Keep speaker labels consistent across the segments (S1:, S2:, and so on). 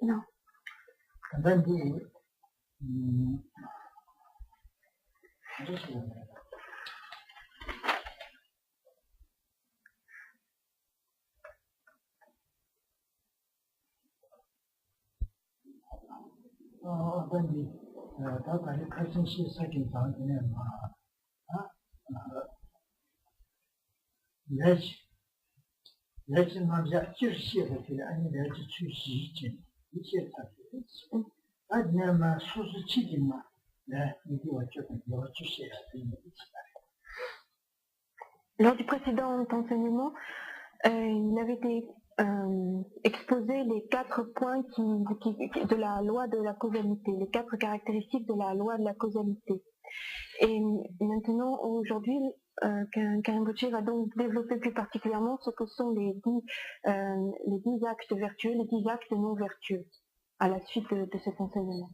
S1: Non. Lors du précédent enseignement, il avait été exposé les 4 points de la loi de la causalité, les 4 caractéristiques de la loi de la causalité. Et maintenant, aujourd'hui, Karimbochi va donc développer plus particulièrement ce que sont les 10 actes vertueux, les 10 actes non vertueux, à la suite de cet enseignement.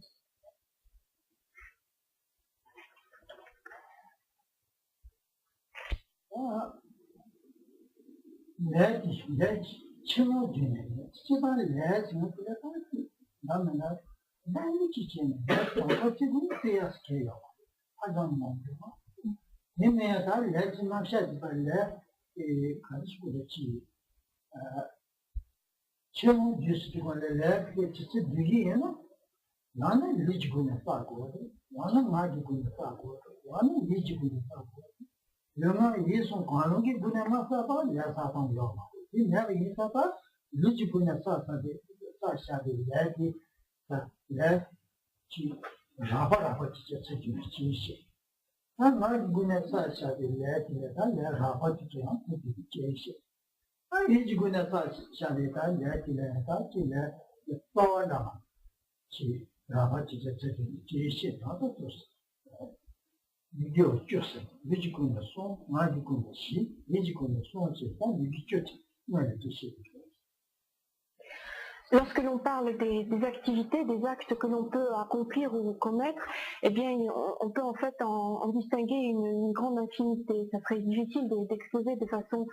S1: Lorsque l'on parle des activités, des actes que l'on peut accomplir ou commettre, eh bien, on peut en fait en distinguer une grande infinité. Ça serait difficile d'exposer de façon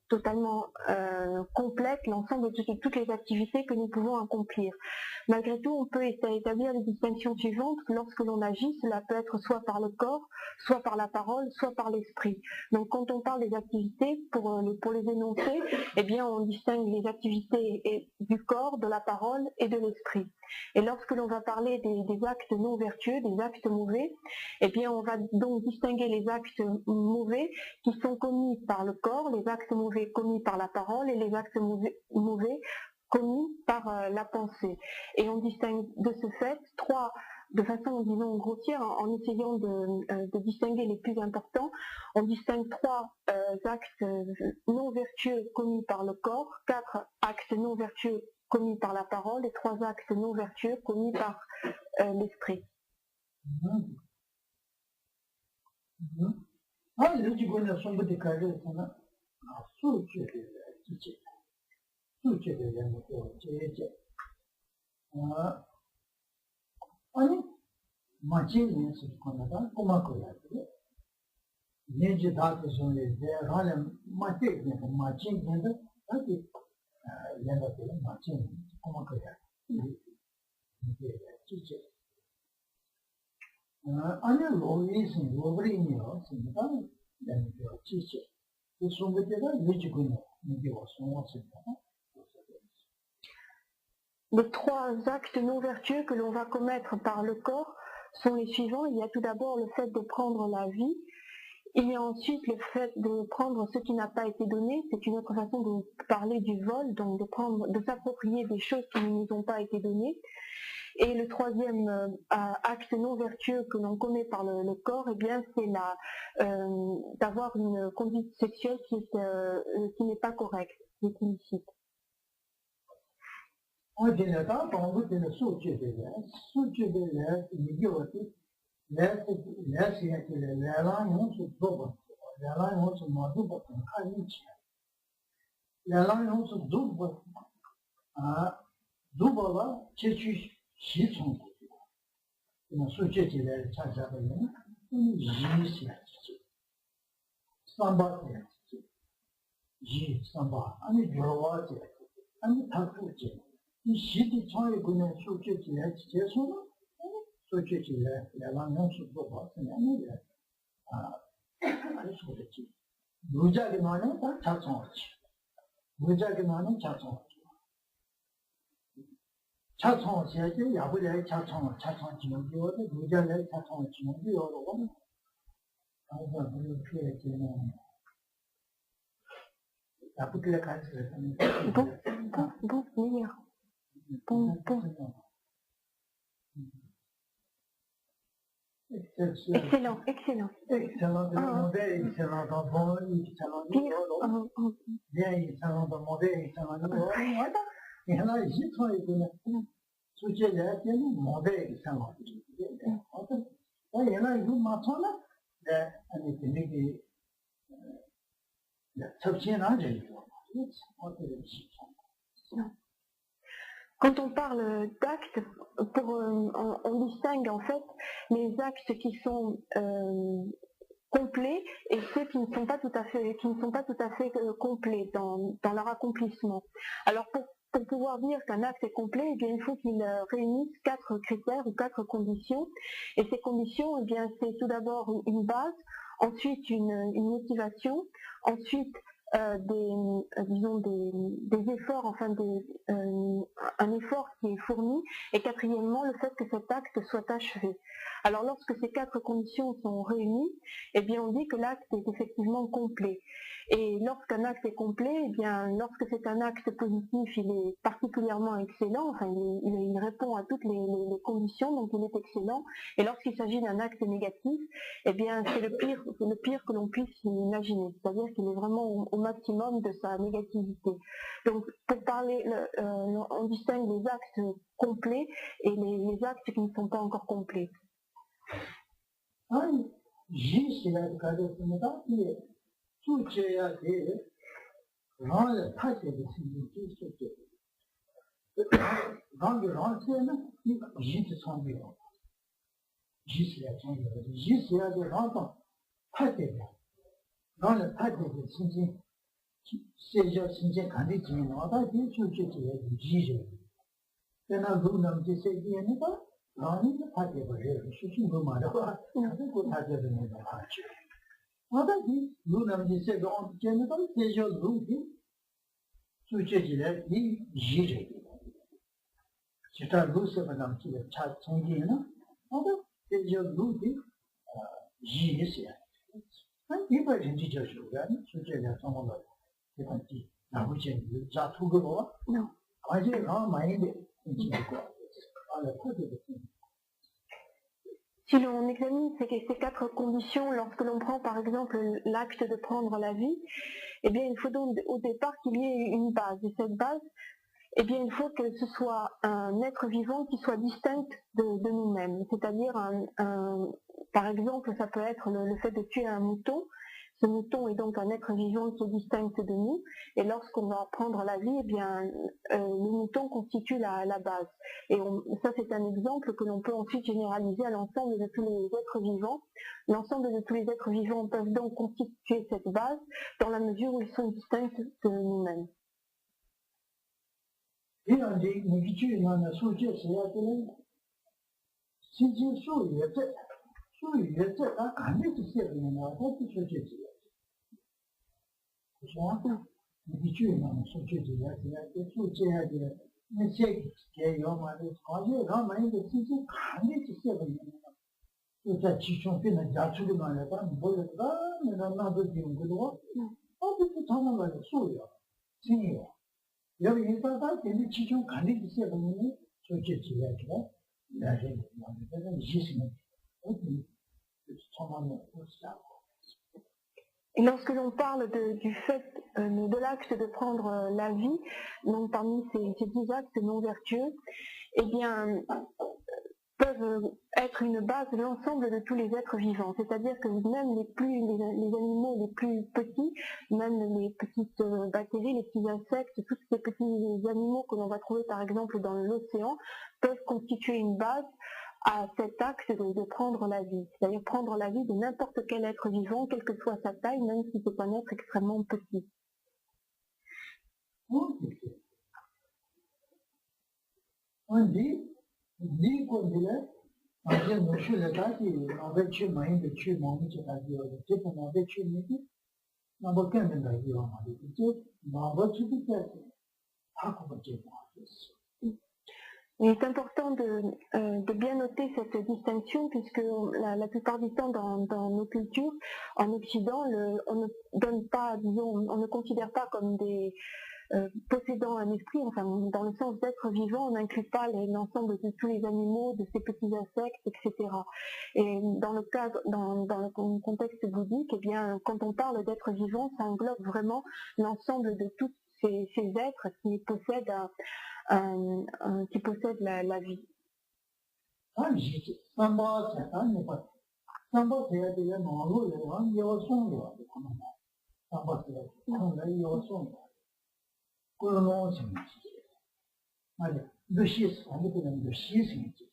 S1: totalement complète l'ensemble de toutes les activités que nous pouvons accomplir. Malgré tout, on peut établir les distinctions suivantes. Lorsque l'on agit, cela peut être soit par le corps, soit par la parole, soit par l'esprit. Donc quand on parle des activités, pour les énoncer, eh bien on distingue les activités du corps, de la parole et de l'esprit. Et lorsque l'on va parler des actes non vertueux, des actes mauvais, eh bien on va donc distinguer les actes mauvais qui sont commis par le corps, les actes mauvais commis par la parole et les actes mauvais commis par la pensée. Et on distingue de ce fait 3, de façon disons grossière, en essayant de distinguer les plus importants, on distingue 3 actes non vertueux commis par le corps, 4 actes non vertueux commis par la parole et 3 actes non vertueux commis par l'esprit. Les 3 actes non vertueux que l'on va commettre par le corps sont les suivants. Il y a tout d'abord le fait de prendre la vie. Il y a ensuite le fait de prendre ce qui n'a pas été donné. C'est une autre façon de parler du vol, donc de s'approprier des choses qui ne nous ont pas été données. Et le 3e acte non vertueux que l'on commet par le corps, eh bien, c'est d'avoir une conduite sexuelle qui n'est pas correcte, qui est illicite.
S2: 习从那么数学起来参加的人，一些三八节，一三八，俺们九八节，俺们他不节，你习的创业过程数学起来结束了，数学起来来让人数做好，是那么的啊，还说的起，儒家的那人他查创去，儒家的那人查创去。查创现在也不来查创金融标的，儒家来查创金融标的，我们好像没有偏见呢，也不给他开始。
S1: 不，没有，不。Excellent.
S2: Excellent, mauvais, excellent, bon, excellent, bien, excellent, mauvais, excellent, voilà. Et là, j'y travaille de ce que j'ai dit, mauvais, excellent. Et là, il y a maintenant là, on est venu de s'obtenir un jeu.
S1: Quand on parle d'actes, on distingue en fait les actes qui sont complets et ceux qui ne sont pas tout à fait complets dans leur accomplissement. Alors pour pouvoir dire qu'un acte est complet, eh bien, il faut qu'il réunisse 4 critères ou 4 conditions. Et ces conditions, eh bien, c'est tout d'abord une base, ensuite une motivation, ensuite des efforts, enfin un effort qui est fourni, et quatrièmement le fait que cet acte soit achevé. Alors lorsque ces 4 conditions sont réunies, eh bien on dit que l'acte est effectivement complet. Et lorsqu'un acte est complet, eh bien lorsque c'est un acte positif, il est particulièrement excellent, enfin il répond à toutes les conditions, donc il est excellent. Et lorsqu'il s'agit d'un acte négatif, eh bien c'est le pire que l'on puisse imaginer, c'est-à-dire qu'il est vraiment au maximum de sa négativité. Donc pour parler, on distingue les actes complets et les actes qui ne sont pas encore complets. Si l'on examine ces 4 conditions, lorsque l'on prend par exemple l'acte de prendre la vie, eh bien il faut donc au départ qu'il y ait une base. Et cette base, eh bien il faut que ce soit un être vivant qui soit distinct de nous-mêmes. C'est-à-dire, par exemple, ça peut être le fait de tuer un mouton. Ce mouton est donc un être vivant qui est distinct de nous, et lorsqu'on va prendre la vie, eh bien, le mouton constitue la base. Et ça, c'est un exemple que l'on peut ensuite généraliser à l'ensemble de tous les êtres vivants. L'ensemble de tous les êtres vivants peuvent donc constituer cette base dans la mesure où ils sont distincts de nous-mêmes. Et lorsque l'on parle du fait de l'acte de prendre la vie, donc parmi ces 10 actes non vertueux, eh bien, peuvent être une base de l'ensemble de tous les êtres vivants. C'est-à-dire que même les animaux les plus petits, même les petites bactéries, les petits insectes, tous ces petits animaux que l'on va trouver par exemple dans l'océan, peuvent constituer une base à cet axe de prendre la vie. C'est-à-dire prendre la vie de n'importe quel être vivant, quelle que soit sa taille, même si c'est un être extrêmement petit.
S2: On dit qu'on dirait, on dit nous je le cas qui on veut tuer main de tuer mon petit radio, c'est pour on veut tuer midi, on va quand même dire on va dire, on va tuer tout ça. Ah comment dire
S1: Il est important de bien noter cette distinction puisque la plupart du temps dans nos cultures, en Occident, on ne donne pas, disons, on ne considère pas comme des possédant un esprit, enfin dans le sens d'être vivant, on n'inclut pas l'ensemble de tous les animaux, de ces petits insectes, etc. Et dans le cadre, dans le contexte bouddhique, eh bien, quand on parle d'être vivant, ça englobe vraiment l'ensemble de tous ces êtres qui possèdent la vie.
S2: Ah, samba, c'est ça, mais pas. Samba, c'est des gens, ils sont samba, ils sont 그런 생각이 맞아. 루시스 아니면 루시스 생각이.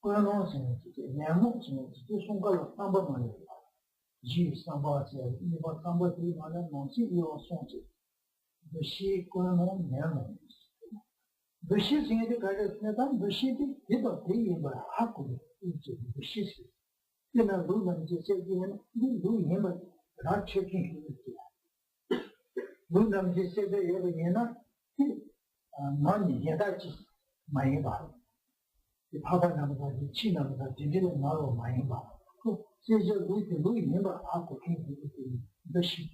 S2: 그런 생각이. 내가 생각이 손가락 한 번만 해. 지 삼바지 이거 삼바지 말은 뭔지 이거 손지. 루시 그런 내가. 루시 생각이 가졌으니까 루시도 이거 되게 뭐 하고 이제 루시스. 내가 누구는 이제 세계는 누구 힘을 다 체킹해 줄게. 누구는 이제 세계 여기에는 많이 예다지 많이 봐. 이 파바나무가 치나무가 진짜로 나로 많이 봐. 그 세계 우리 누구는 뭐 하고 계속 루시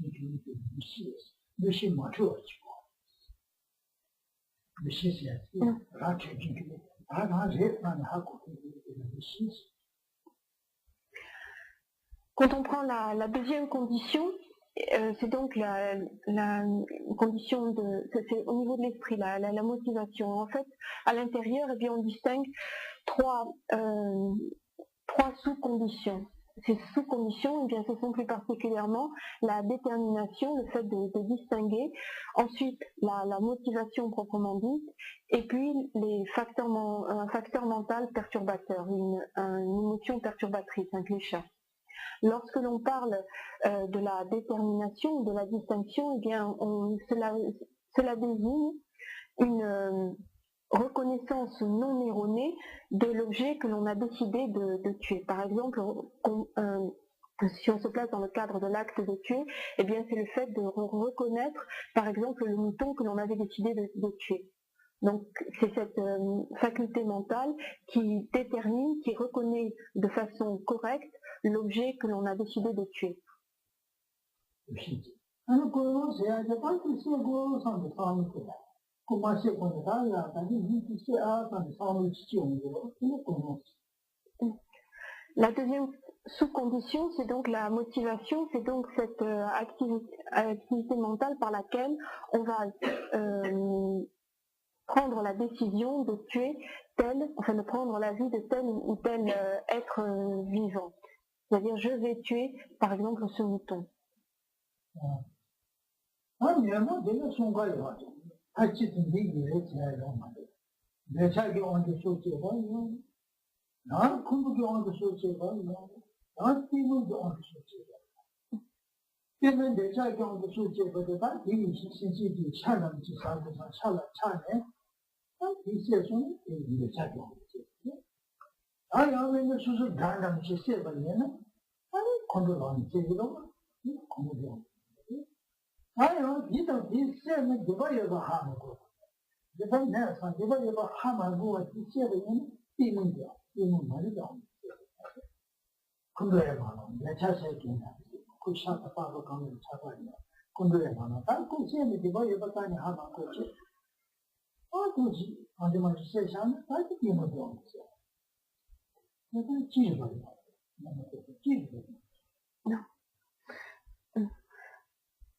S2: 루시 맞춰 주고. 루시스야. 다 체킹해. 다 제만 하고 루시스.
S1: Quand on prend la deuxième condition, c'est donc la condition c'est au niveau de l'esprit, la motivation. En fait, à l'intérieur, eh bien, on distingue trois sous-conditions. Ces sous-conditions, eh bien, ce sont plus particulièrement la détermination, le fait de distinguer, ensuite la motivation proprement dite, et puis un facteur mental perturbateur, une émotion perturbatrice, un cliché. Lorsque l'on parle de la détermination, de la distinction, eh bien, cela désigne une reconnaissance non erronée de l'objet que l'on a décidé de tuer. Par exemple, si on se place dans le cadre de l'acte de tuer, eh bien, c'est le fait de reconnaître, par exemple, le mouton que l'on avait décidé de tuer. Donc, c'est cette faculté mentale qui détermine, qui reconnaît de façon correcte l'objet que l'on a décidé de tuer. La deuxième sous-condition, c'est donc la motivation, c'est donc cette activité mentale par laquelle on va prendre la décision de tuer de prendre la vie de tel ou tel être vivant. C'est-à-dire, je vais tuer, par exemple, ce mouton.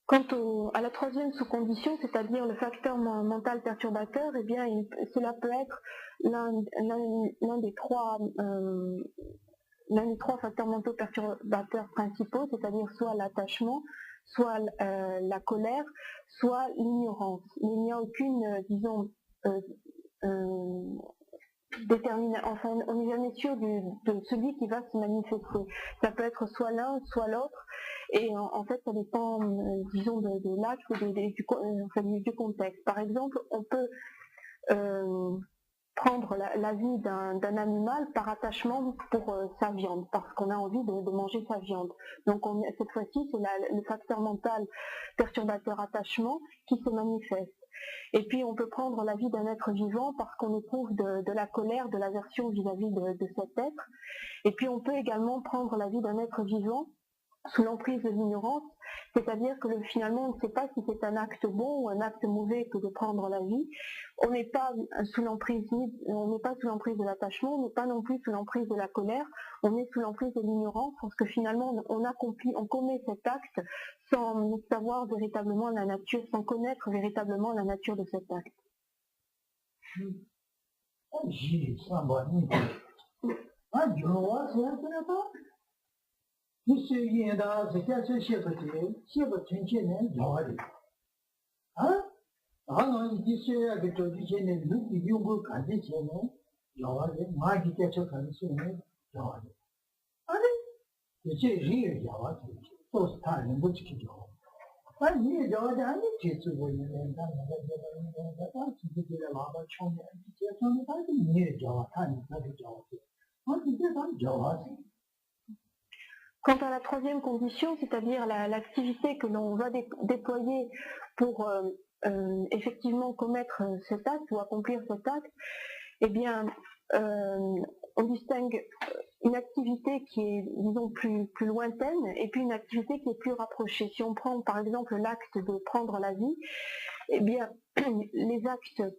S1: Quant à la troisième sous-condition, c'est-à-dire le facteur mental perturbateur, eh bien, cela peut être l'un des trois facteurs mentaux perturbateurs principaux, c'est-à-dire soit l'attachement, soit la colère, soit l'ignorance. Il n'y a aucune, disons, enfin, on n'est jamais sûr de celui qui va se manifester. Ça peut être soit l'un, soit l'autre, et en fait, ça dépend, disons, de l'acte et du contexte. Par exemple, on peut prendre la vie d'un animal par attachement pour sa viande, parce qu'on a envie de manger sa viande. Donc cette fois-ci, c'est le facteur mental perturbateur attachement qui se manifeste. Et puis on peut prendre la vie d'un être vivant parce qu'on éprouve de la colère, de l'aversion vis-à-vis de cet être. Et puis on peut également prendre la vie d'un être vivant sous l'emprise de l'ignorance, c'est-à-dire que finalement on ne sait pas si c'est un acte bon ou un acte mauvais que de prendre la vie. On n'est pas sous l'emprise de l'attachement, on n'est pas non plus sous l'emprise de la colère, on est sous l'emprise de l'ignorance parce que finalement on commet cet acte sans savoir véritablement la nature, sans connaître véritablement la nature de cet acte.
S2: Monsieur Yenda, c'est qu'à ce chef de tension, Jawari. Hein? Ah, il dit c'est que tu dis que nous, il y a un cas de chêne, Jawari, moi qui t'ai fait comme ça, Jawari. Allez, c'est rien, Jawari. Tout ça, il ne peut pas dire. Ah, il est Jawari, il est tout bon, il est là, il est là, chôme, il est là, il est Jawari, il est Jawari. Ah, il est là, Jawari.
S1: Quant à la troisième condition, c'est-à-dire l'activité que l'on va déployer pour effectivement commettre cet acte ou accomplir cet acte, eh bien, on distingue une activité qui est, disons, plus lointaine et puis une activité qui est plus rapprochée. Si on prend par exemple l'acte de prendre la vie, eh bien, les activités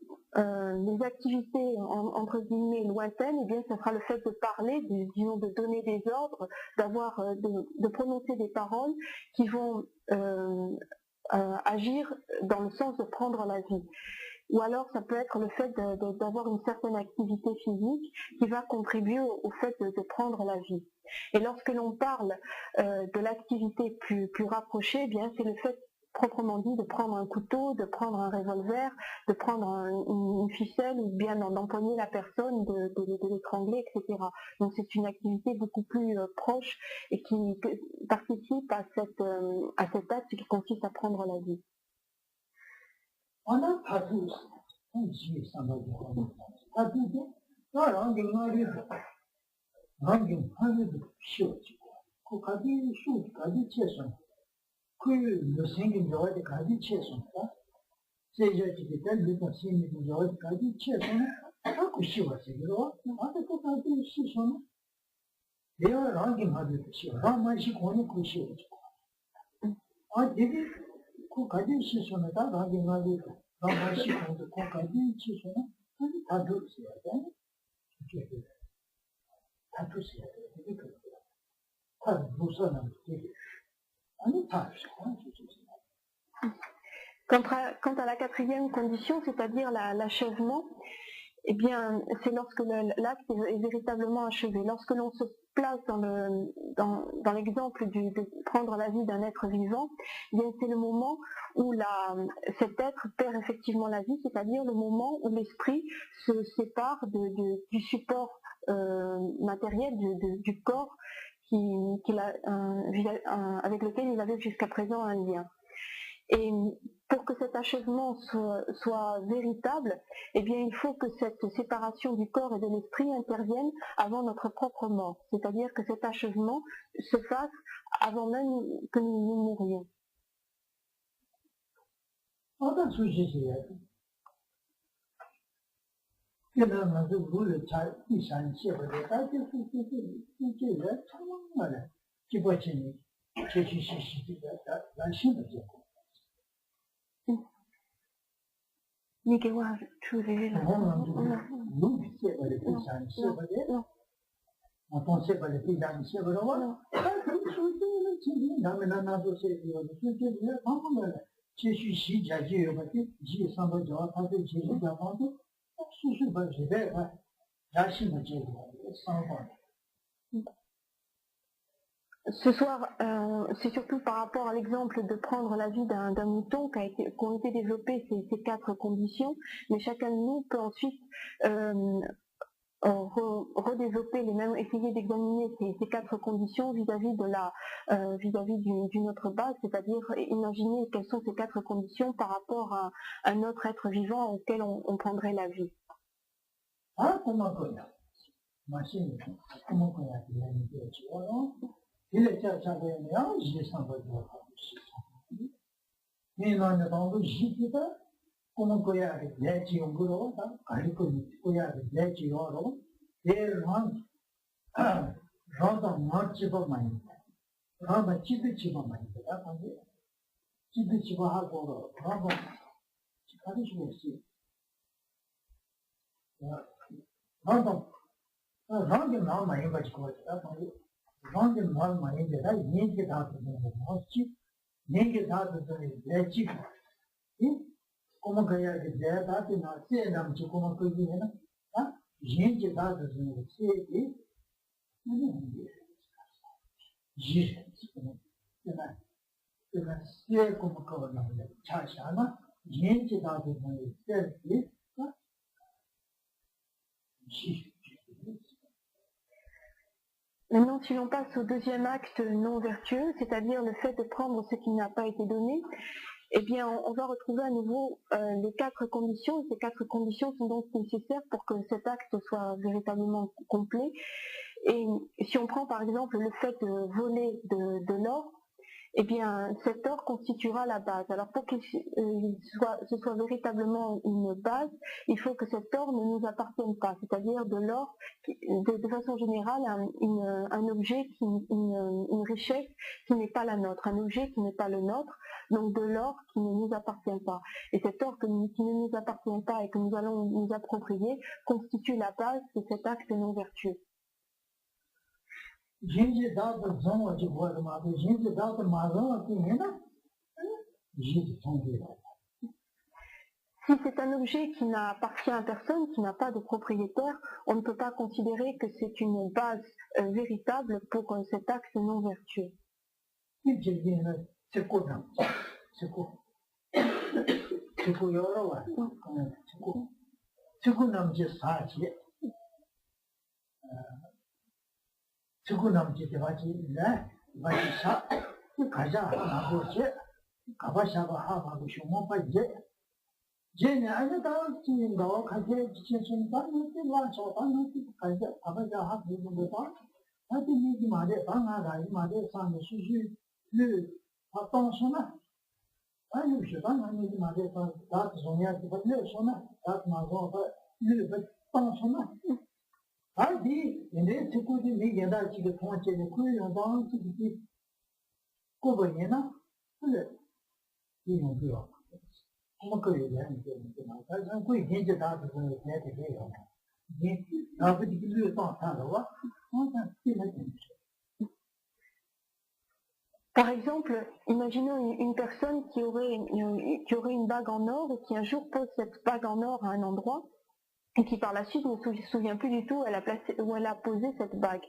S1: entre guillemets lointaines, eh bien, ce sera le fait de parler, disons, de donner des ordres, de prononcer des paroles qui vont agir dans le sens de prendre la vie. Ou alors ça peut être le fait d'avoir une certaine activité physique qui va contribuer au fait de prendre la vie. Et lorsque l'on parle de l'activité plus rapprochée, eh bien c'est le fait proprement dit de prendre un couteau, de prendre un revolver, de prendre une ficelle ou bien d'empoigner la personne, de l'étrangler, etc. Donc c'est une activité beaucoup plus proche et qui participe à cet acte qui consiste à prendre la vie.
S2: On a pas tous, on suit ça dans le monde. Pas tous, non, on dit non, on dit chose. Qu'on a dit chose, qu'on a dit chose. Que le Seigneur doit être gardé chez son père. C'est je qui était le Seigneur doit être gardé chez son père. Ah, que je vois c'est gros. On a pas gardé chez son père. Et on a rendu mal de chez. Rama je connais que chez. Ah, début qu'on gardé chez son père, rendu mal de. Rama je connais qu'on gardé chez son père. Ah, tout c'est ça. Ah, tout c'est ça. Ah, nous sommes
S1: Quant à la quatrième condition, c'est-à-dire l'achèvement, eh bien, c'est lorsque l'acte est véritablement achevé. Lorsque l'on se place dans l'exemple de prendre la vie d'un être vivant, eh bien, c'est le moment où cet être perd effectivement la vie, c'est-à-dire le moment où l'esprit se sépare du support matériel du corps avec lequel il avait jusqu'à présent un lien. Et pour que cet achèvement soit véritable, eh bien, il faut que cette séparation du corps et de l'esprit intervienne avant notre propre mort. C'est-à-dire que cet achèvement se fasse avant même que nous mourions.
S2: On sait pas le pays dans c'est vrai voilà je suis si j'ai eu j'ai semble de pas de j'ai eu d'avant je pas je vais là si me j'ai sans
S1: Ce soir, c'est surtout par rapport à l'exemple de prendre la vie d'un mouton qu'ont été développées ces 4 conditions, mais chacun de nous peut ensuite redévelopper les mêmes, essayer d'examiner ces 4 conditions vis-à-vis d'une autre base, c'est-à-dire imaginer quelles sont ces 4 conditions par rapport à un autre être vivant auquel on prendrait la vie.
S2: Ah, comment connaître machine comment connaître il est déjà savait là j'ai sans pas mais non non j'ai pas comment connaître les qui ont gros ça allez connaître les qui ont et dans marche pas mal bah tu pas mal ça tu pas hapo bravo tu pas du aussi non rang के नाम आए बच को रंग के नाम आए जरा ये के साथ मौसी ये के साथ तो लेची como गया के जैसा कि ना से नाम जो como कोई है ना हां ये के साथ तो से ये ये से como को ना छा ना ये के साथ तो से
S1: Maintenant, si l'on passe au deuxième acte non vertueux, c'est-à-dire le fait de prendre ce qui n'a pas été donné, eh bien, on va retrouver à nouveau les 4 conditions. Et ces 4 conditions sont donc nécessaires pour que cet acte soit véritablement complet. Et si on prend par exemple le fait de voler de l'or, eh bien, cet or constituera la base. Alors, pour que ce soit véritablement une base, il faut que cet or ne nous appartienne pas, c'est-à-dire de l'or, de façon générale, un objet, une richesse qui n'est pas la nôtre, un objet qui n'est pas le nôtre, donc de l'or qui ne nous appartient pas. Et cet or qui ne nous appartient pas et que nous allons nous approprier constitue la base de cet acte non vertueux.
S2: जिनसे दांत जों जो बहुत मारे जिनसे दांत मारो आती है ना ये होंगे
S1: Si c'est un objet qui n'appartient à personne, qui n'a pas de propriétaire, on ne peut pas considérer que c'est une base véritable pour cet acte non vertueux.
S2: c'est quoi 주구남지 대바지 네 바지사 가자 하고지 가바샤가 하고 쇼모파 이제 제네 아니 다운지 너 가게 지체선 반는지 와서 반는지 가자 가바자 하고 있는 거 하여튼 이 말에 방아가 이 말에 상의 수수 그 어떤 소나 아니 시간 아니 이 말에 다 종이야 그 벌레 소나 다 마고 그 어떤 소나 아니 근데 특별히 내가 지금 통화체에 그런 방식 이게 고번이나 그래 이거요 뭐 그래야 이제 맞아 그 이제 다 그거 해야 돼요 이게 아버지 그걸 또 하다가 뭔가
S1: Par exemple, imaginons une personne qui aurait une bague en or et qui un jour pose cette bague en or à un endroit et qui par la suite ne se souvient plus du tout où elle a posé cette bague.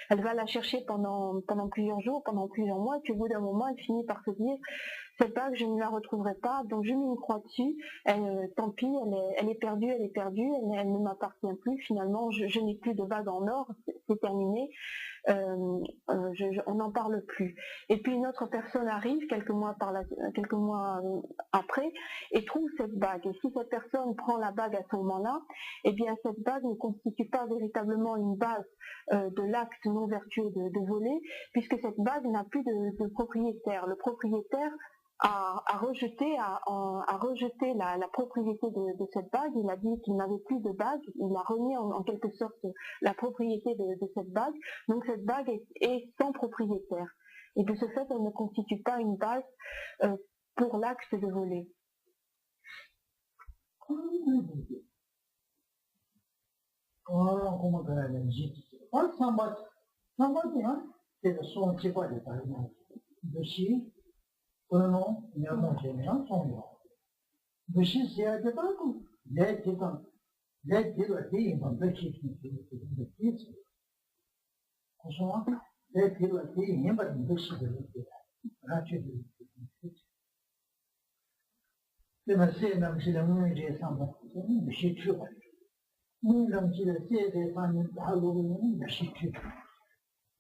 S1: Elle va la chercher pendant plusieurs jours, pendant plusieurs mois, et puis au bout d'un moment, elle finit par se dire cette bague, je ne la retrouverai pas, donc je mets une croix dessus, tant pis, elle est perdue, elle ne m'appartient plus, finalement, je n'ai plus de bague en or, c'est terminé. On n'en parle plus. Et puis une autre personne arrive quelques mois après et trouve cette bague. Et si cette personne prend la bague à ce moment-là, eh bien cette bague ne constitue pas véritablement une base de l'acte non vertueux de voler, puisque cette bague n'a plus de propriétaire. Le propriétaire a rejeté la propriété de cette bague. Il a dit qu'il n'avait plus de bague, il a remis en quelque sorte la propriété de cette bague, donc cette bague est sans propriétaire. Et de ce fait, elle ne constitue pas une base pour l'acte de voler.
S2: 상관이야. 그래서 수원 지과에 따르면 무시, 그러면 명령제면 송요. 무시 세야 되다고 내 기간 내 뒤로 뒤만 무시 되는 거지. 그래서 내 뒤로 뒤만 무시 되는 거야. 같이 그러면 세면 문제 상관 무시 추가. 문장지를 세대 반은 하루는 무시 추가.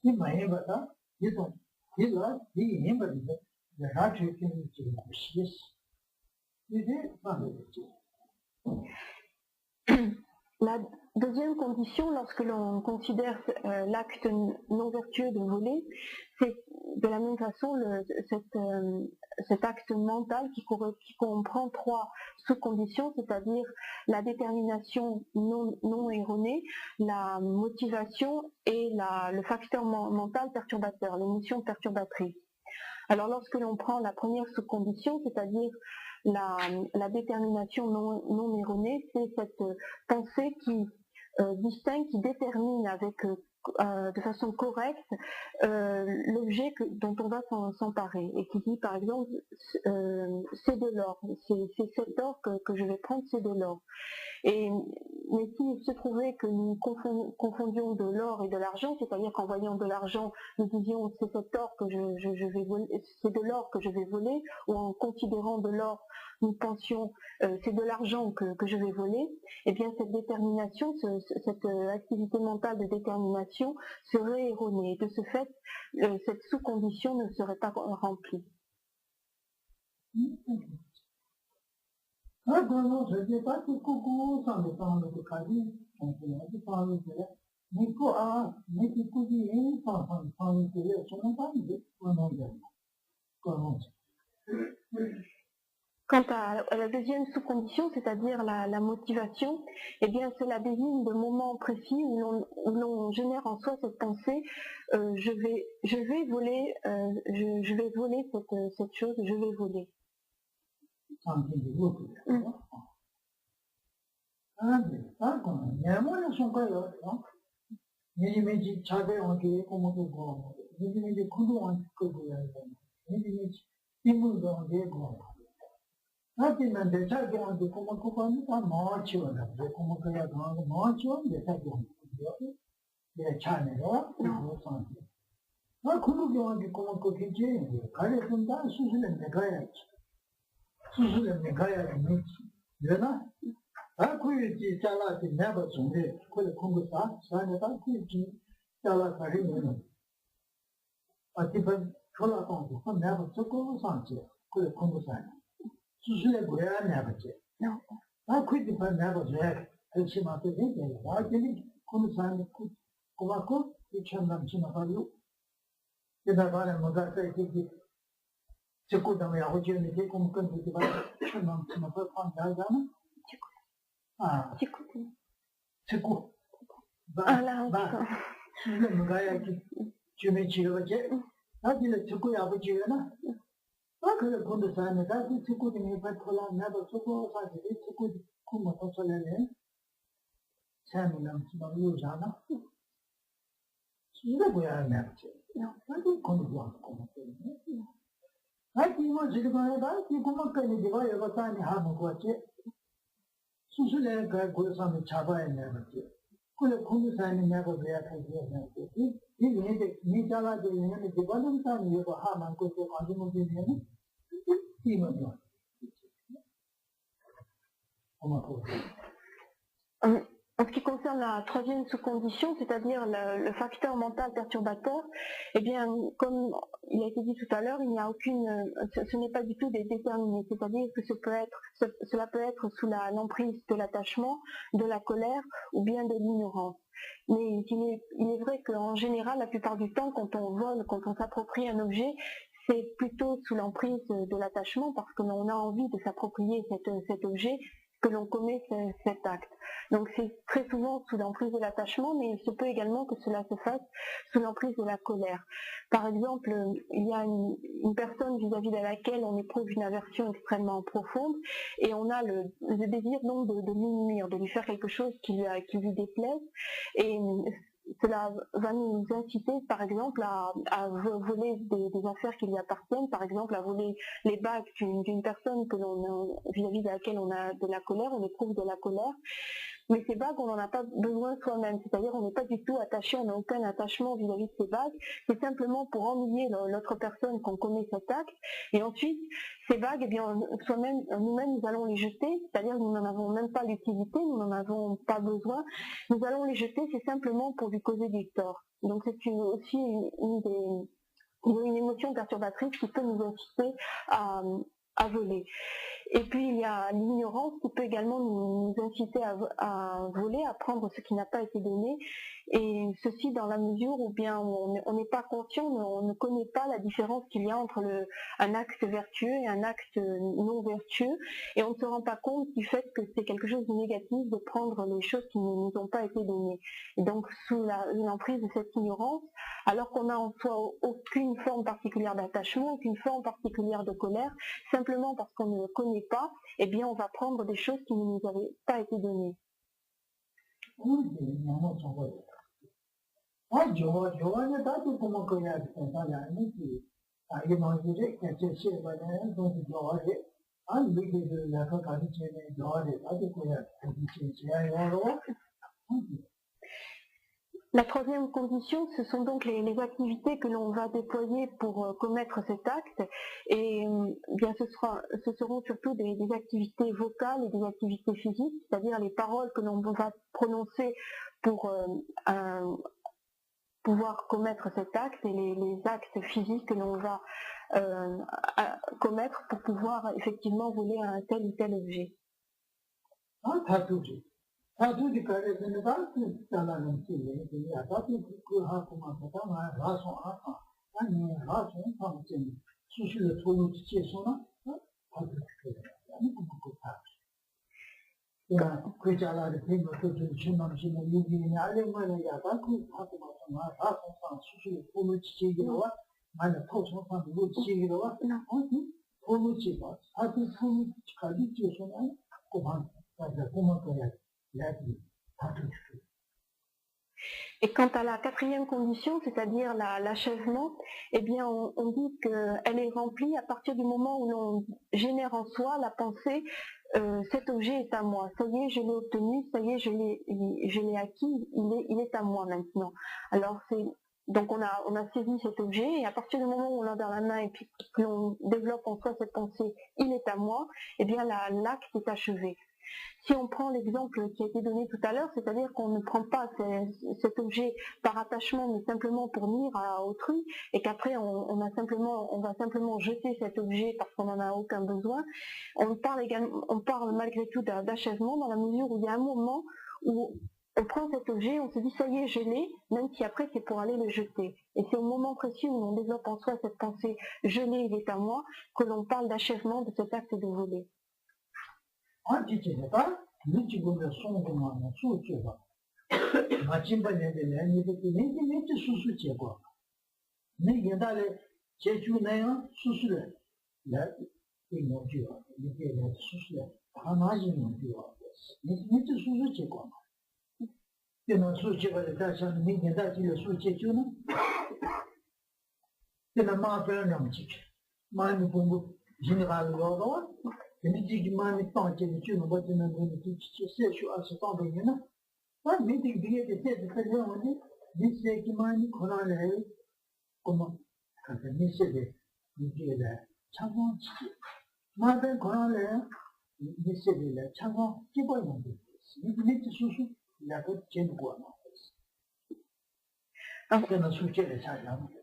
S2: 이 많이 받아 이도 이라 이 힘을 내가 주는 게 무시 이게 반대지.
S1: La deuxième condition, lorsque l'on considère l'acte non vertueux de voler, c'est de la même façon cet acte mental qui comprend 3 sous-conditions, c'est-à-dire la détermination non erronée, la motivation et le facteur mental perturbateur, l'émotion perturbatrice. Alors lorsque l'on prend la première sous-condition, c'est-à-dire la détermination non erronée, c'est cette pensée qui distingue, qui détermine de façon correcte l'objet dont on va s'emparer et qui dit par exemple c'est de l'or, c'est cet or que je vais prendre, c'est de l'or. Mais s'il se trouvait que nous confondions de l'or et de l'argent, c'est-à-dire qu'en voyant de l'argent, nous disions c'est cet or que je vais voler, c'est de l'or que je vais voler, ou en considérant de l'or, nous pensions c'est de l'argent que je vais voler, eh bien cette détermination, cette activité mentale de détermination serait erronée. De ce fait, cette sous-condition ne serait pas remplie.
S2: 그거는 저기가 듣고 상대 상대까지 정신이 파는 게 니고 니 꾸기 파는 게 저는 반대 그거는
S1: Quant à la deuxième sous-condition, c'est-à-dire la motivation, eh bien cela désigne de moments précis où l'on génère en soi cette pensée je vais voler cette chose, je vais voler.
S2: 상태를 놓고요. 그건 내모는 손가요. 매일매일 자대 어디에 고모도 고 매일매일 구도한 거고요. 매일매일 인물도 어디에 고 나한테는 내 자기한테 고모고는 다 마치워라. 고모가야 강하고 마치워 내 자기한테 내 차내로 고모선 그룹이 고모고 괜찮지. 가려준다 수술은 내가 해야지. 수술은 가야 해. 왜나? 그게 잘라지 내가 좀해. 그래 공부사 사내가 그게 잘라 가리면 아티번 돌아가고 내가 조금 상지. 그래 공부사. 수술에 뭐야 내가지. 그게 반 내가 제 핵심한테 얘기해. 와들이 공부사는 고맙고 이천남 지나가요. 그다음에 뭐가 이렇게 직구 때문에 아버지는 이제 공부권 되게 많이 천만 지나서 판다잖아. 직구. 수술은 가야지. 주민 치료제. 나한테 직구 아버지잖아. 그래 본도 사는 다 직구 때문에 받고라 나도 직구 사지 직구 공부 더 설레네. 사람은 지금 요잖아. 이거 뭐야 내지. 나도 공부하고 있는데. 이거 지금 봐봐. 이 공부권이 이거 여기 사니 하는 거지. 수술에 그 고사는 잡아야 되는지. 그래 공부사는 내가 왜 하지 않는지. 이게 이 자라도 있는 기본은 다 이거 하만 그거 가지고 되는 이거죠.
S1: En ce qui concerne la troisième sous-condition, c'est-à-dire le facteur mental perturbateur, eh bien, comme il a été dit tout à l'heure, il n'y a ce n'est pas du tout déterminé, c'est-à-dire que cela peut être sous l'emprise de l'attachement, de la colère ou bien de l'ignorance. Mais il est vrai qu'en général, la plupart du temps, quand on vole, quand on s'approprie un objet, c'est plutôt sous l'emprise de l'attachement parce que l'on a envie de s'approprier cet objet que l'on commet cet acte. Donc c'est très souvent sous l'emprise de l'attachement, mais il se peut également que cela se fasse sous l'emprise de la colère. Par exemple, il y a une personne vis-à-vis de laquelle on éprouve une aversion extrêmement profonde et on a le désir donc de lui nuire, de lui faire quelque chose qui lui déplaise. Et cela va nous inciter, par exemple, à voler des affaires qui lui appartiennent, par exemple, à voler les bagues d'une personne que vis-à-vis de laquelle on a de la colère, on éprouve de la colère. Mais ces bagues, on n'en a pas besoin soi-même, c'est-à-dire on n'est pas du tout attaché, on n'a aucun attachement vis-à-vis de ces bagues, c'est simplement pour ennuyer l'autre personne qu'on commet cet acte, et ensuite, ces bagues, eh bien, nous-mêmes, nous allons les jeter, c'est-à-dire nous n'en avons même pas l'utilité, nous n'en avons pas besoin, nous allons les jeter, c'est simplement pour lui causer du tort. Donc c'est aussi une émotion perturbatrice qui peut nous inciter à voler. Et puis il y a l'ignorance qui peut également nous inciter à voler, à prendre ce qui n'a pas été donné, et ceci dans la mesure où bien on n'est pas conscient, on ne connaît pas la différence qu'il y a entre un acte vertueux et un acte non vertueux, et on ne se rend pas compte du fait que c'est quelque chose de négatif de prendre les choses qui ne nous ont pas été données. Et donc sous l'emprise de cette ignorance, alors qu'on n'a en soi aucune forme particulière d'attachement, aucune forme particulière de colère, simplement parce qu'on ne connaît pas, eh bien on va prendre des choses qui ne nous avaient pas été données. La troisième condition, ce sont donc les activités que l'on va déployer pour commettre cet acte, et bien ce seront surtout des activités vocales et des activités physiques, c'est-à-dire les paroles que l'on va prononcer pour pouvoir commettre cet acte, et les actes physiques que l'on va commettre pour pouvoir effectivement voler un tel ou tel objet. Et quant à la quatrième condition, c'est-à-dire l'achèvement, eh bien on dit qu'elle est remplie à partir du moment où l'on génère en soi la pensée cet objet est à moi, ça y est, je l'ai obtenu, ça y est, je l'ai acquis, il est à moi maintenant. Alors donc on a saisi cet objet, et à partir du moment où on l'a dans la main et puis que l'on développe en soi cette pensée, il est à moi, eh bien l'acte est achevé. Si on prend l'exemple qui a été donné tout à l'heure, c'est-à-dire qu'on ne prend pas cet objet par attachement, mais simplement pour nuire à autrui, et qu'après on va simplement jeter cet objet parce qu'on n'en a aucun besoin, on parle malgré tout d'achèvement dans la mesure où il y a un moment où on prend cet objet, on se dit ça y est, je l'ai, même si après c'est pour aller le jeter. Et c'est au moment précis où on développe en soi cette pensée je l'ai, il est à moi, que l'on parle d'achèvement de cet acte de voler.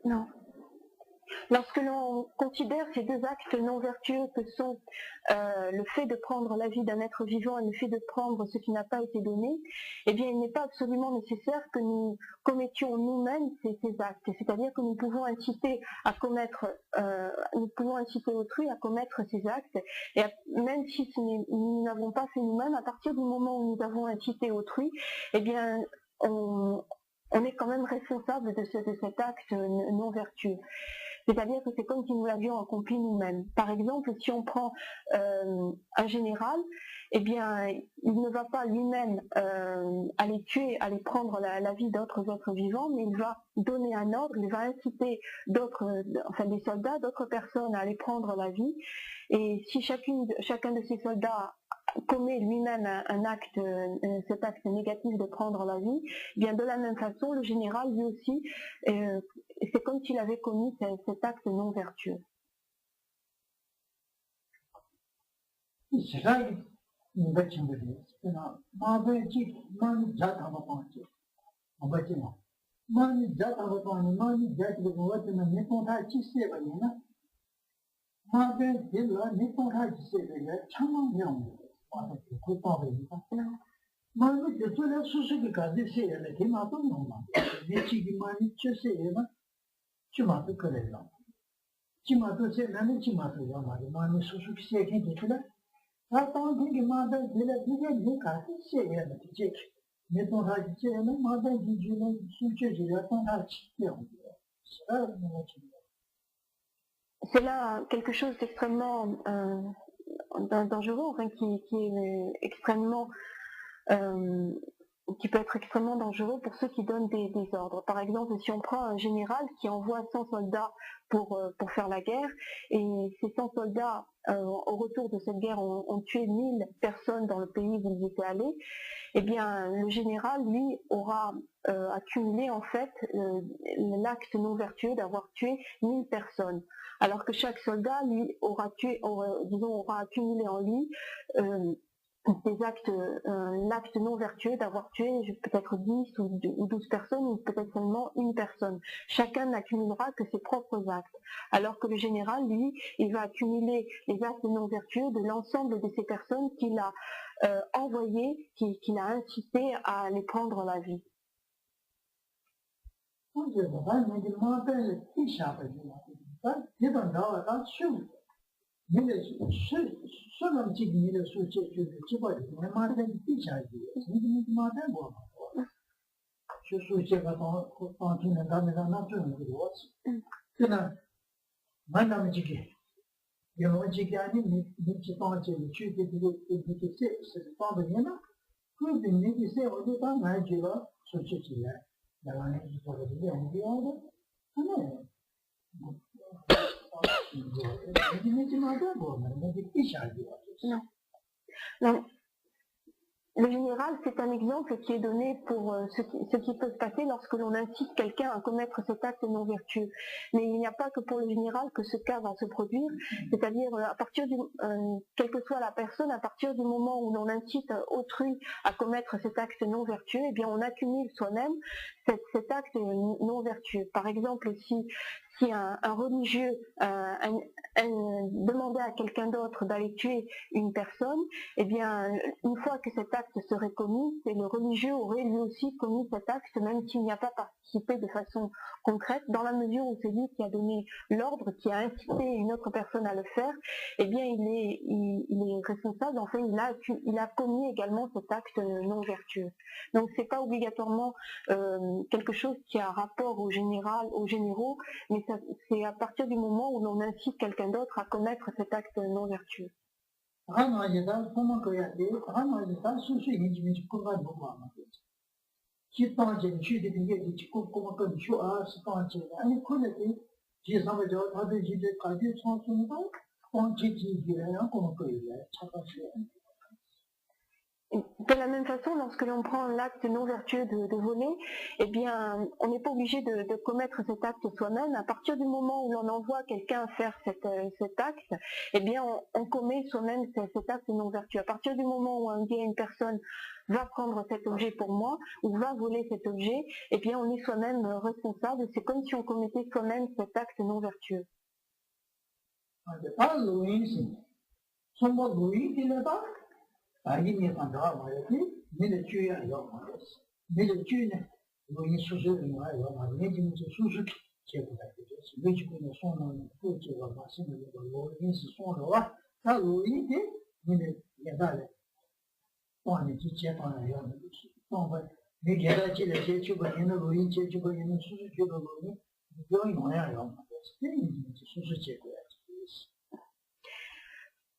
S1: Non. Lorsque l'on considère ces deux actes non vertueux que sont le fait de prendre la vie d'un être vivant et le fait de prendre ce qui n'a pas été donné, eh bien il n'est pas absolument nécessaire que nous commettions nous-mêmes ces actes. C'est-à-dire que nous pouvons inciter autrui à commettre ces actes, et même si nous n'avons pas fait nous-mêmes, à partir du moment où nous avons incité autrui, eh bien on est quand même responsable de cet acte non vertueux. C'est-à-dire que c'est comme si nous l'avions accompli nous-mêmes. Par exemple, si on prend un général eh bien, il ne va pas lui-même aller tuer, aller prendre la vie d'autres êtres vivants, mais il va donner un ordre, il va inciter des soldats, d'autres personnes à aller prendre la vie. Et si chacun de ces soldats commet lui-même cet acte négatif de prendre la vie, eh bien de la même façon, le général lui aussi, c'est comme s'il avait commis cet acte non vertueux. C'est là quelque chose d'extrêmement dangereux, enfin, qui est extrêmement qui peut être extrêmement dangereux pour ceux qui donnent des ordres. Par exemple, si on prend un général qui envoie 100 soldats pour faire la guerre, et ces 100 soldats, au retour de cette guerre, ont tué 1000 personnes dans le pays où ils étaient allés, eh bien, le général, lui, aura accumulé en fait l'acte non vertueux d'avoir tué 1000 personnes. Alors que chaque soldat, lui, aura accumulé en lui l'acte non vertueux d'avoir tué peut-être 10 ou 12 personnes, ou peut-être seulement une personne. Chacun n'accumulera que ses propres actes. Alors que le général, lui, il va accumuler les actes non vertueux de l'ensemble de ces personnes qu'il a envoyées, qu'il a incité à aller prendre la vie. Non. Le général, c'est un exemple qui est donné pour ce qui peut se passer lorsque l'on incite quelqu'un à commettre cet acte non vertueux. Mais il n'y a pas que pour le général que ce cas va se produire, c'est-à-dire quelle que soit la personne, à partir du moment où l'on incite autrui à commettre cet acte non vertueux, eh bien on accumule soi-même cet acte non vertueux. Par exemple, si un religieux demandait à quelqu'un d'autre d'aller tuer une personne, eh bien, une fois que cet acte serait commis, le religieux aurait lui aussi commis cet acte, même s'il n'y a pas participé de façon concrète, dans la mesure où c'est lui qui a donné l'ordre, qui a incité une autre personne à le faire, eh bien, il est responsable, enfin, il a commis également cet acte non vertueux. Donc, c'est pas obligatoirement quelque chose qui a rapport aux généraux, mais c'est à partir du moment où l'on incite quelqu'un d'autre à commettre cet acte non vertueux. De la même façon, lorsque l'on prend l'acte non vertueux de voler, eh bien, on n'est pas obligé de commettre cet acte soi-même. À partir du moment où l'on envoie quelqu'un faire cet acte, eh bien, on commet soi-même cet acte non vertueux. À partir du moment où une personne va prendre cet objet pour moi, ou va voler cet objet, eh bien, on est soi-même responsable. C'est comme si on commettait soi-même cet acte non vertueux.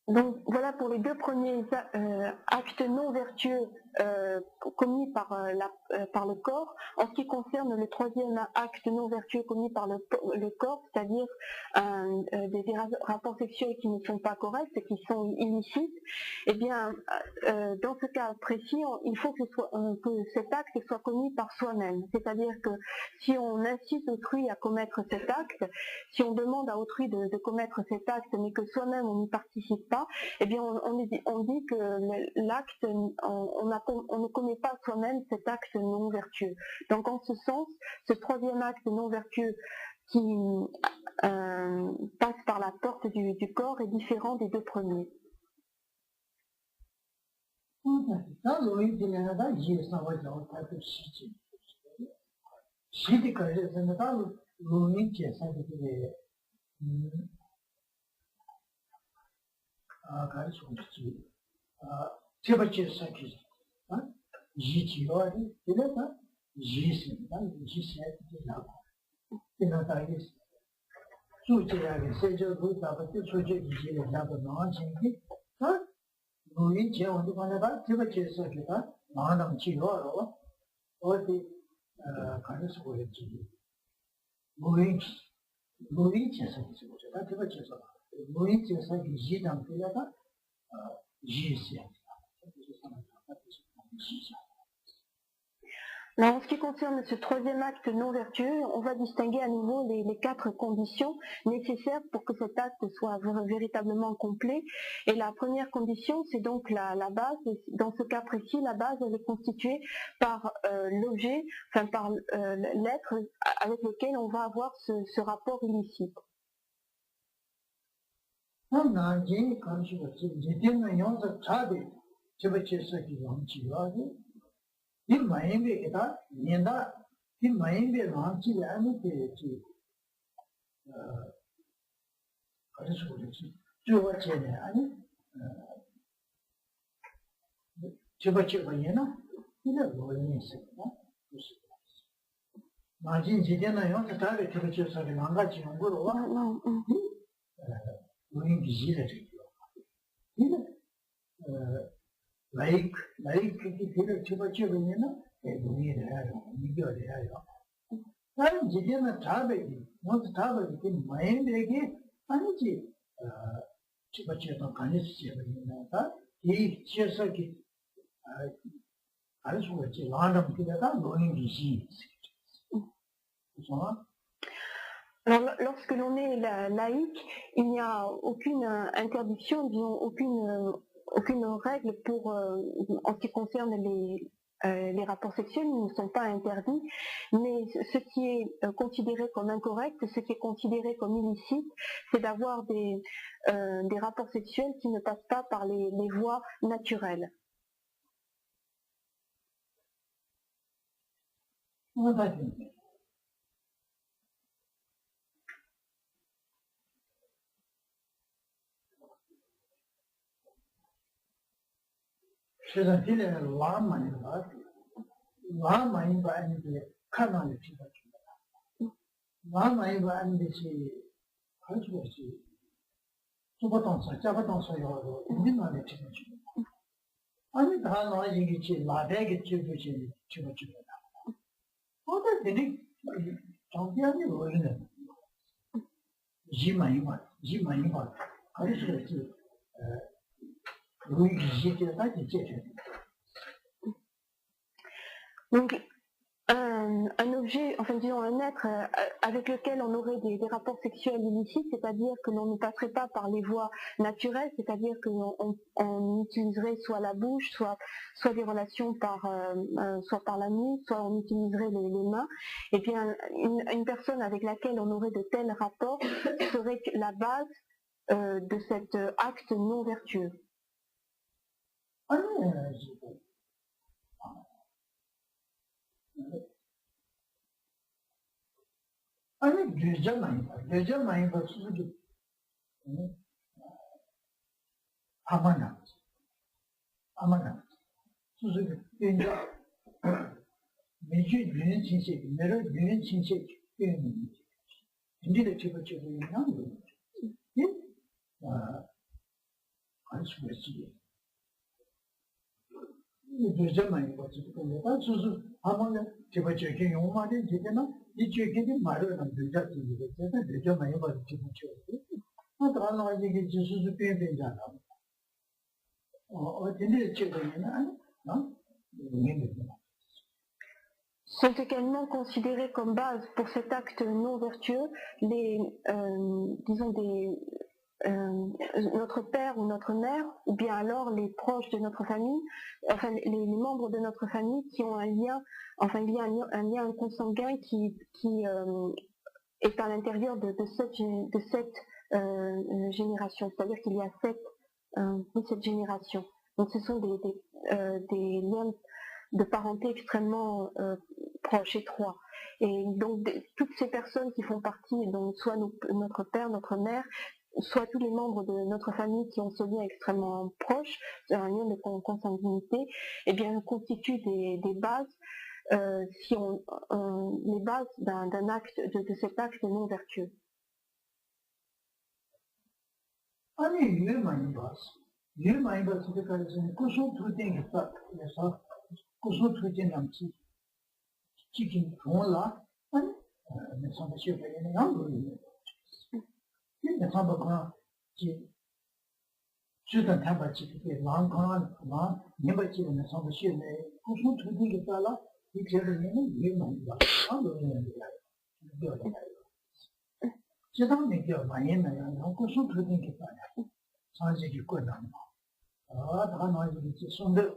S1: Donc voilà pour les deux premiers actes non vertueux commis par le corps. En ce qui concerne le troisième acte non vertueux commis par le corps, c'est-à-dire des rapports sexuels qui ne sont pas corrects et qui sont illicites, eh bien dans ce cas précis, il faut que cet acte soit commis par soi-même. C'est-à-dire que si on incite autrui à commettre cet acte, si on demande à autrui de commettre cet acte mais que soi-même on n'y participe pas, eh bien on dit que l'acte, on ne commet pas soi-même cet acte non vertueux. Donc en ce sens, ce troisième acte non vertueux qui passe par la porte du corps est différent des deux premiers. Alors, en ce qui concerne ce troisième acte non vertueux, on va distinguer à nouveau les quatre conditions nécessaires pour que cet acte soit véritablement complet. Et la première condition, c'est donc la base. Dans ce cas précis, la base elle est constituée par l'objet, enfin par l'être avec lequel on va avoir ce rapport illicite.
S2: 이 마인베가 년다 이 마인베 랑치 아무 때지 그래서 그렇지 저거체네 아니 저거체가 얘나 이게 뭐니 있을까 마진 지대나요 다들 저거체서 망가지는 거로 와 우리 기지를 이게 like कि फिर अच्छे बच्चे बने ना ये दुनिया रहा है निकल रहा है पर जितने में था बेटी बहुत था बेटी कि माइंड लेके आने चाहिए अच्छे बच्चे तो खाने से बने ना था ये जैसा कि आज वो बच्चे लाडम की जगह लोनिंग की
S1: Alors, lorsque l'on est laïque, il n'y a aucune interdiction, disons, aucune règle pour, en ce qui concerne les rapports sexuels, ils ne sont pas interdits, mais ce qui est considéré comme incorrect, ce qui est considéré comme illicite, c'est d'avoir des rapports sexuels qui ne passent pas par les voies naturelles.
S2: 세상에 라마인 바인데 카나를 피가지고 라마인 바인데시 가지고지 잡아던서요 인디나를 피가지고 아니 다 나지기지 라베게 찍듯이 찍어주고 어디 되니 정비하니 뭐이네 지마이 봐 가지고지
S1: Donc, un objet, enfin disons un être avec lequel on aurait des rapports sexuels illicites, c'est-à-dire que l'on ne passerait pas par les voies naturelles, c'est-à-dire qu'on utiliserait soit la bouche, soit des relations soit par la nuit, soit on utiliserait les mains, et bien une personne avec laquelle on aurait de tels rapports serait la base de cet acte non vertueux.
S2: 아니 되잖아요 수수도 아마나 수수도 된다 매주 유년 친식 매로 유년 친식 되는 인지를 집어치고 있는 거 예? 안 수고했지. 요즘 많이 봤지. 근데 다 수수 아무나 제가 저기 용마를 되잖아. 이 저기는 말을 안 듣자지. 제가 요즘 많이 봤지. 뭐 다른 아직이 수수 빼빼잖아. 어딘데 저기는
S1: sont également considérés comme base pour cet acte non vertueux disons notre père ou notre mère, ou bien alors les proches de notre famille, enfin les membres de notre famille qui ont un lien, enfin il y a un lien consanguin qui est à l'intérieur de cette génération, c'est-à-dire qu'il y a cette génération. Donc ce sont des liens de parenté extrêmement proches, étroits. Et donc toutes ces personnes qui font partie, donc soit notre père, notre mère, soit tous les membres de notre famille qui ont ce lien extrêmement proche, un lien de consanguinité, eh bien constituent des bases, les bases d'un acte, de cet acte non vertueux.
S2: 아니 이게 많이 봤어. 이게 많이 봤을 때까지는 고소 투쟁이 딱 그래서 고소 투쟁 남지 지금 좋을라 아니 내가 시험에는 안 보이네. 근데 사람가 지 주된 타바지 그게 랑칸 마 네바지는 사람 시험에 고소 투쟁이 따라 이 제도는 이게 많이 봤어. 안 보이는 거야. 제가 내가 많이 나요. 고소 투쟁이 따라 산지기 권난 다 나지기 손들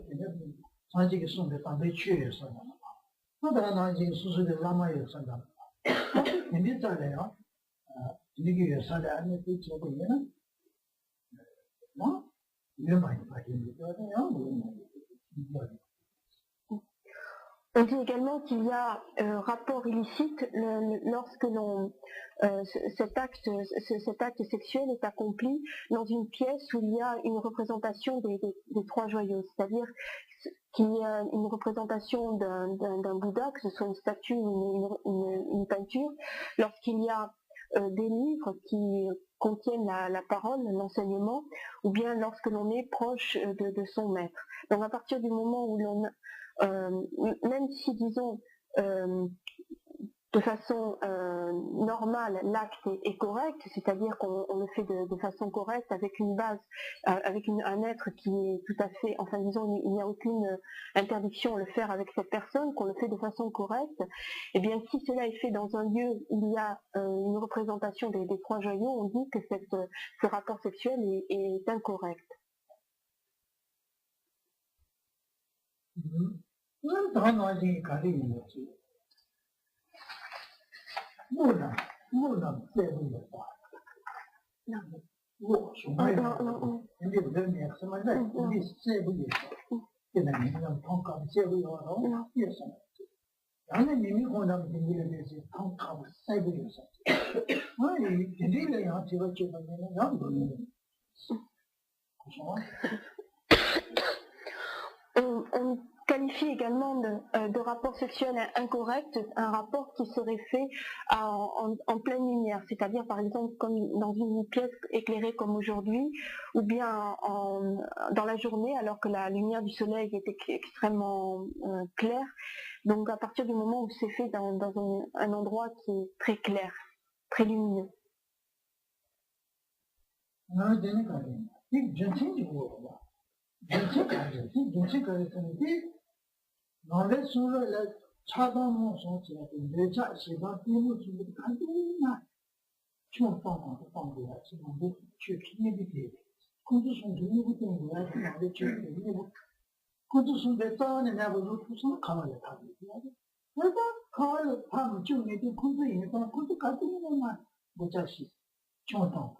S2: 산지기 손들 담배 취해서 나다 나지기 수수들 남아서 산다 근데 잘해요 이게 살에 안에 있고 있는 뭐 이게 많이 빠지는 거예요
S1: On dit également qu'il y a rapport illicite lorsque cet acte sexuel est accompli dans une pièce où il y a une représentation des trois joyaux, c'est-à-dire qu'il y a une représentation d'un Bouddha, que ce soit une statue ou une peinture, lorsqu'il y a des livres qui contiennent la parole, l'enseignement, ou bien lorsque l'on est proche de son maître. Donc à partir du moment où même si, disons, de façon normale, l'acte est correct, c'est-à-dire qu'on le fait de façon correcte, avec une base, avec un être qui est tout à fait, enfin disons, il n'y a aucune interdiction à le faire avec cette personne, qu'on le fait de façon correcte, et bien si cela est fait dans un lieu où il y a une représentation des trois joyaux, on dit que ce rapport sexuel est incorrect.
S2: 다 나중에 가리는 거지. 뭐나 세부였다. 뭐 정말 근데 왜 내가 말해? 우리 세부였다. 그냥 그냥 통감 세부여서 이었어. 나는 이미 혼자만 생기는 데서 통감 세부였어. 아니 근데야 제가 지금은 난 모르는.
S1: On qualifie également de rapport sexuel incorrect un rapport qui serait fait en pleine lumière, c'est-à-dire par exemple comme dans une pièce éclairée comme aujourd'hui, ou bien dans la journée alors que la lumière du soleil est extrêmement claire. Donc à partir du moment où c'est fait dans un endroit qui est très clair, très lumineux.
S2: 나를 술을 차단을 소치하고 내자 시간 때문에 지금 간단히나 총방하고 방도야 지금 뭐 취기는 게 그것은 누구 때문에 나를 취기는 거 그것은 대단히 내가 무슨 가만히 다 내가 가만히 다 중에도 그것이니까 그것 같은 것만 뭐자시 총방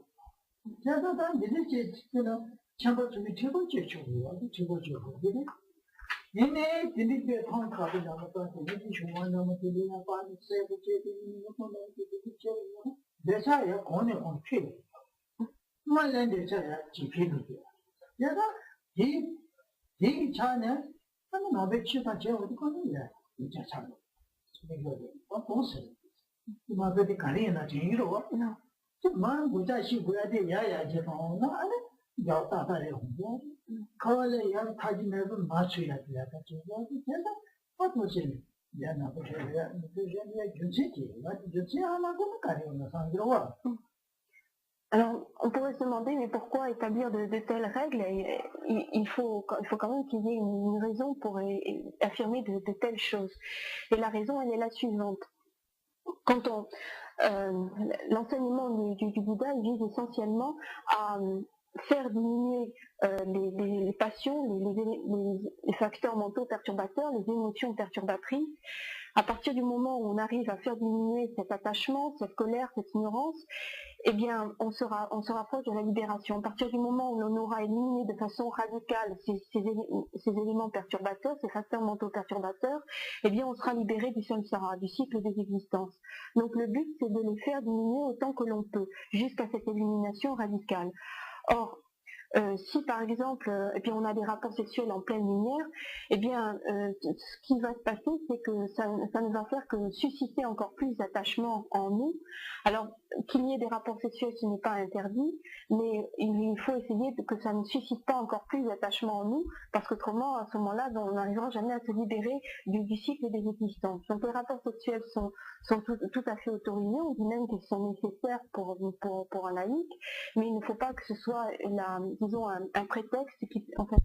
S2: 제가 다 이제 지금 참고 중에 두 번째 중이야 두 번째 그래 얘네 딜리베 통카도 나왔던 게 중요한 딜리나 빠는 세부 제도는 뭐는 딜리베 대사에 권에 필요. 말은 대사에 지필이야. 얘가 이 차는 한 나베 치다 제 어디 거는데 이제 참 이거 보세요. 마베디 가리나 제이로 좀 많은 고자시 고야데 야야 제가 아니 야따다에 공부 그걸에 양 타지면은 맞춰야 돼. 그래서 어떻게 내가 그래야 이제 준비지. 맞지? 준비 하나도 가려는 상대로
S1: Alors, on pourrait se demander, mais pourquoi établir de telles règles? Il faut quand même qu'il y ait une raison pour affirmer de telles choses. Et la raison, elle est la suivante. Quand l'enseignement du Bouddha, il vise essentiellement à faire diminuer les passions, les facteurs mentaux perturbateurs, les émotions perturbatrices. À partir du moment où on arrive à faire diminuer cet attachement, cette colère, cette ignorance, eh bien, on se rapproche de la libération. À partir du moment où l'on aura éliminé de façon radicale ces éléments perturbateurs, ces facteurs mentaux perturbateurs, eh bien, on sera libéré du samsara, du cycle des existences. Donc, le but, c'est de les faire diminuer autant que l'on peut, jusqu'à cette élimination radicale. Or, si par exemple, et puis on a des rapports sexuels en pleine lumière, eh bien, ce qui va se passer, c'est que ça ne va faire que susciter encore plus d'attachement en nous. Alors, qu'il y ait des rapports sexuels, ce n'est pas interdit, mais il faut essayer que ça ne suscite pas encore plus d'attachement en nous, parce qu'autrement, à ce moment-là, on n'arrivera jamais à se libérer du cycle des existences. Donc, les rapports sexuels sont tout à fait autorisés, on dit même qu'ils sont nécessaires pour un laïc, mais il ne faut pas que ce soit disons un prétexte qui, en fait,